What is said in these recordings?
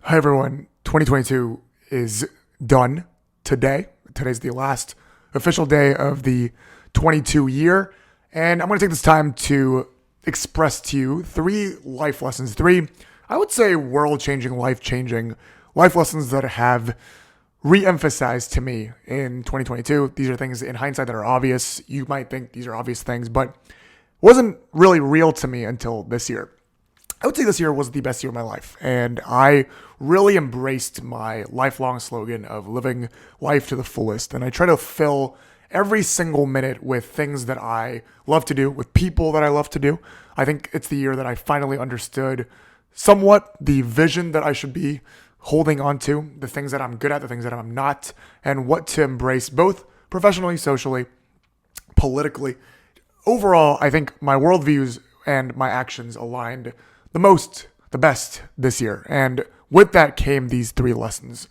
Hi everyone, 2022 is done today. Today's the last official day of the 22 year, and I'm going to take this time to express to you three life lessons, three, I would say, world-changing, life-changing life lessons that have re-emphasized to me in 2022. These are things in hindsight that are obvious. You might think these are obvious things, but wasn't really real to me until this year. I would say this year was the best year of my life, and I really embraced my lifelong slogan of living life to the fullest. And I try to fill every single minute with things that I love to do, with people that I love to do. I think it's the year that I finally understood somewhat the vision that I should be holding on to, the things that I'm good at, the things that I'm not, and what to embrace both professionally, socially, politically. Overall, I think my worldviews and my actions aligned the best this year. And with that came these three lessons.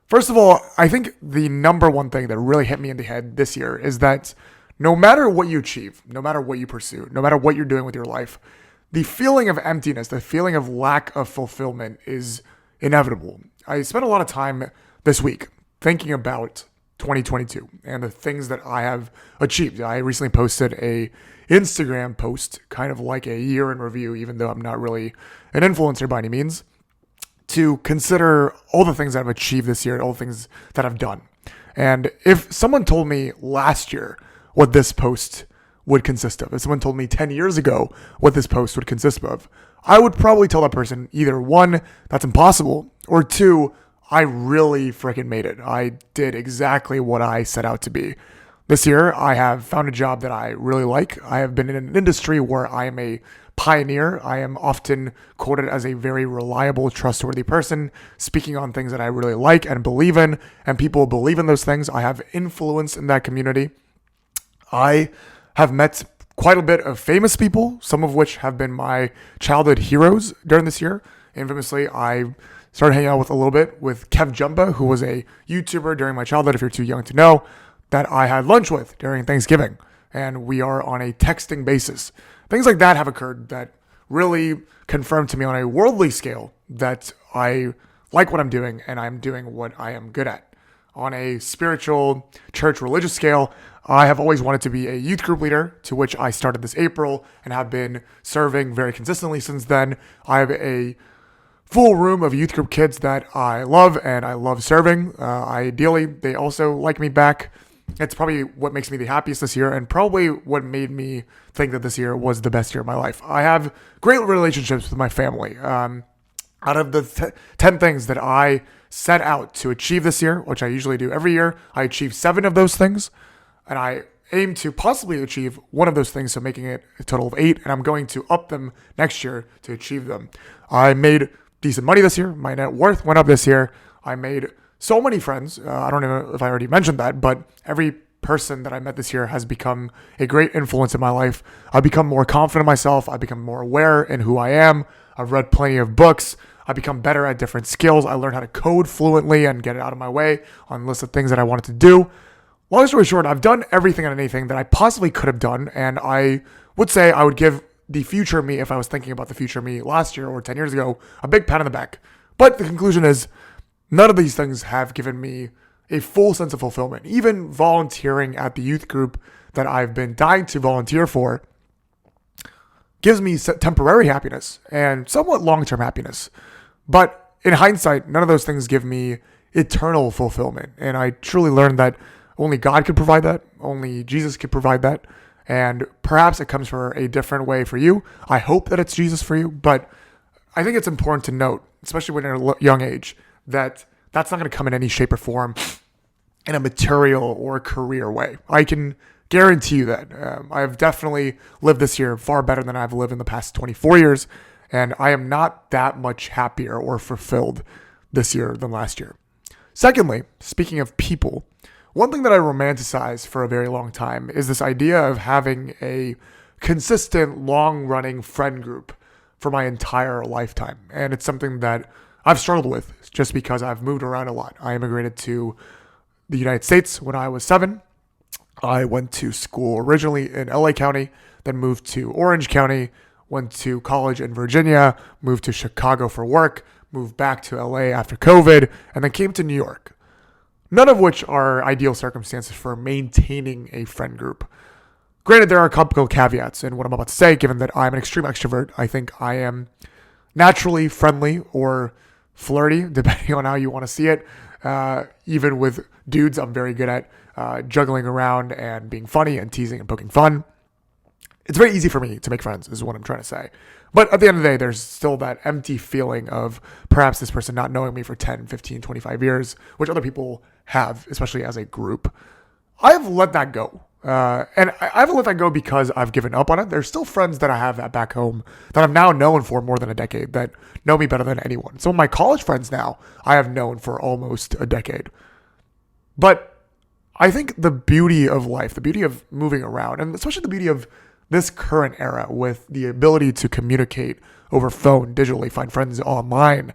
First of all, I think the number one thing that really hit me in the head this year is that no matter what you achieve, no matter what you pursue, no matter what you're doing with your life, the feeling of emptiness, the feeling of lack of fulfillment is inevitable. I spent a lot of time this week thinking about 2022 and the things that I have achieved. I recently posted a Instagram post, kind of like a year in review, even though I'm not really an influencer by any means, to consider all the things that I've achieved this year, all the things that I've done. And if someone told me last year what this post would consist of, if someone told me 10 years ago what this post would consist of, I would probably tell that person either one, that's impossible, or two, I really freaking made it. I did exactly what I set out to be. This year, I have found a job that I really like. I have been in an industry where I am a pioneer. I am often quoted as a very reliable, trustworthy person, speaking on things that I really like and believe in, and people believe in those things. I have influence in that community. I have met quite a bit of famous people, some of which have been my childhood heroes during this year. Infamously, I started hanging out with a little bit with Kev Jumba, who was a YouTuber during my childhood, if you're too young to know, that I had lunch with during Thanksgiving. And we are on a texting basis. Things like that have occurred that really confirmed to me on a worldly scale that I like what I'm doing and I'm doing what I am good at. On a spiritual, church, religious scale, I have always wanted to be a youth group leader, to which I started this April and have been serving very consistently since then. I have a full room of youth group kids that I love and I love serving. Ideally, they also like me back. It's probably what makes me the happiest this year and probably what made me think that this year was the best year of my life. I have great relationships with my family. Out of the 10 things that I set out to achieve this year, which I usually do every year, I achieved 7 of those things, and I aim to possibly achieve one of those things, so making it a total of 8, and I'm going to up them next year to achieve them. I made decent money this year. My net worth went up this year. I made so many friends. I don't know if I already mentioned that, but every person that I met this year has become a great influence in my life. I've become more confident in myself. I've become more aware in who I am. I've read plenty of books. I've become better at different skills. I learned how to code fluently and get it out of my way on a list of things that I wanted to do. Long story short, I've done everything and anything that I possibly could have done, and I would say I would give the future me, if I was thinking about the future me last year or 10 years ago, a big pat on the back. But the conclusion is none of these things have given me a full sense of fulfillment. Even volunteering at the youth group that I've been dying to volunteer for gives me temporary happiness and somewhat long-term happiness. But in hindsight, none of those things give me eternal fulfillment. And I truly learned that only God could provide that. Only Jesus could provide that. And perhaps it comes for a different way for you. I hope that it's Jesus for you. But I think it's important to note, especially when you're at a young age, that that's not going to come in any shape or form in a material or career way. I can guarantee you that. I've definitely lived this year far better than I've lived in the past 24 years. And I am not that much happier or fulfilled this year than last year. Secondly, speaking of people, one thing that I romanticized for a very long time is this idea of having a consistent, long-running friend group for my entire lifetime. And it's something that I've struggled with just because I've moved around a lot. I immigrated to the United States when I was 7. I went to school originally in LA County, then moved to Orange County, went to college in Virginia, moved to Chicago for work, moved back to LA after COVID, and then came to New York. None of which are ideal circumstances for maintaining a friend group. Granted, there are a couple caveats in what I'm about to say, given that I'm an extreme extrovert. I think I am naturally friendly or flirty, depending on how you want to see it. Even with dudes, I'm very good at juggling around and being funny and teasing and poking fun. It's very easy for me to make friends, is what I'm trying to say. But at the end of the day, there's still that empty feeling of perhaps this person not knowing me for 10, 15, 25 years, which other people have, especially as a group. I've let that go. And I haven't let that go because I've given up on it. There's still friends that I have at back home that I've now known for more than a decade that know me better than anyone. Some of my college friends now I have known for almost a decade. But I think the beauty of life, the beauty of moving around, and especially the beauty of this current era with the ability to communicate over phone, digitally, find friends online,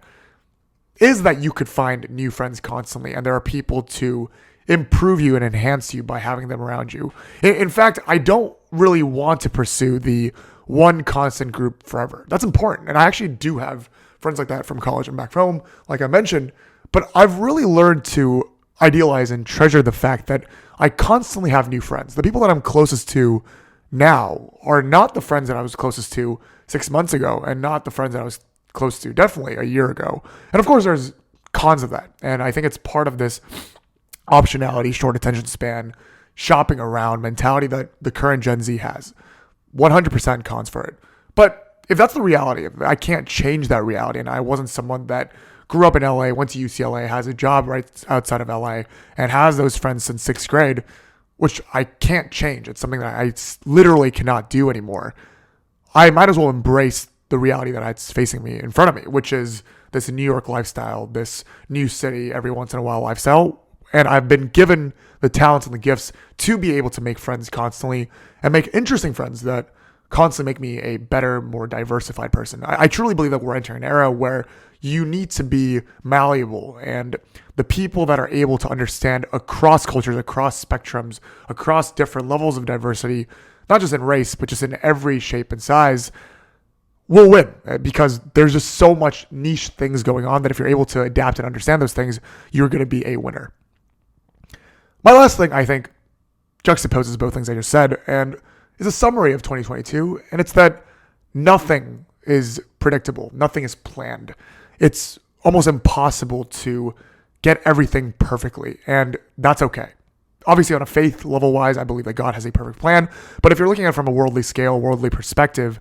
is that you could find new friends constantly. And there are people to improve you and enhance you by having them around you. In fact, I don't really want to pursue the one constant group forever. That's important. And I actually do have friends like that from college and back home, like I mentioned. But I've really learned to idealize and treasure the fact that I constantly have new friends. The people that I'm closest to now are not the friends that I was closest to 6 months ago, and not the friends that I was close to definitely a year ago. And of course, there's cons of that. And I think it's part of this optionality, short attention span, shopping around mentality that the current Gen Z has. 100% cons for it. But if that's the reality, I can't change that reality. And I wasn't someone that grew up in LA, went to UCLA, has a job right outside of LA, and has those friends since sixth grade, which I can't change. It's something that I literally cannot do anymore. I might as well embrace the reality that's facing me in front of me, which is this New York lifestyle, this new city every once in a while lifestyle. And I've been given the talents and the gifts to be able to make friends constantly and make interesting friends that constantly make me a better, more diversified person. I truly believe that we're entering an era where you need to be malleable, and the people that are able to understand across cultures, across spectrums, across different levels of diversity, not just in race, but just in every shape and size, will win, because there's just so much niche things going on that if you're able to adapt and understand those things, you're going to be a winner. My last thing, I think, juxtaposes both things I just said and is a summary of 2022, and it's that nothing is predictable. Nothing is planned. It's almost impossible to get everything perfectly, and that's okay. Obviously, on a faith level wise, I believe that God has a perfect plan, but if you're looking at it from a worldly scale, worldly perspective,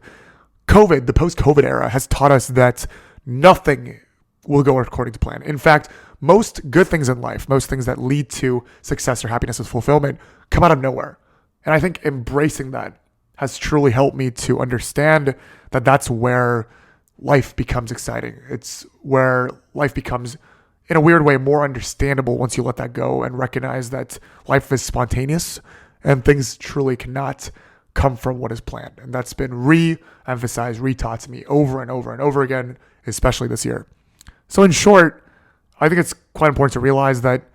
the post-COVID era has taught us that nothing will go according to plan. In fact, most good things in life, most things that lead to success or happiness and fulfillment come out of nowhere. And I think embracing that has truly helped me to understand that that's where life becomes exciting. It's where life becomes, in a weird way, more understandable once you let that go and recognize that life is spontaneous and things truly cannot come from what is planned. And that's been re-emphasized, retaught to me over and over and over again, especially this year. So in short, I think it's quite important to realize that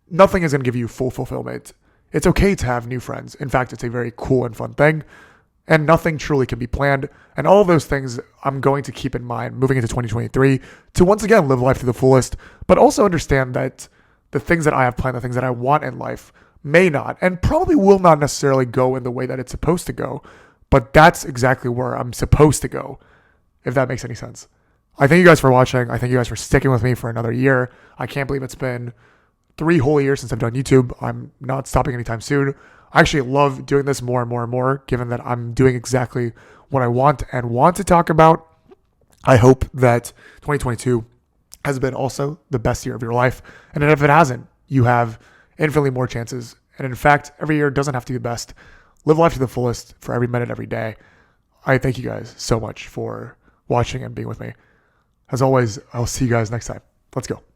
nothing is going to give you full fulfillment. It's okay to have new friends. In fact, it's a very cool and fun thing. And nothing truly can be planned. And all of those things I'm going to keep in mind moving into 2023 to once again live life to the fullest, but also understand that the things that I have planned, the things that I want in life may not and probably will not necessarily go in the way that it's supposed to go. But that's exactly where I'm supposed to go, if that makes any sense. I thank you guys for watching. I thank you guys for sticking with me for another year. I can't believe it's been 3 whole years since I've done YouTube. I'm not stopping anytime soon. I actually love doing this more and more and more, given that I'm doing exactly what I want to talk about. I hope that 2022 has been also the best year of your life. And if it hasn't, you have infinitely more chances. And in fact, every year doesn't have to be the best. Live life to the fullest for every minute, every day. I thank you guys so much for watching and being with me. As always, I'll see you guys next time. Let's go.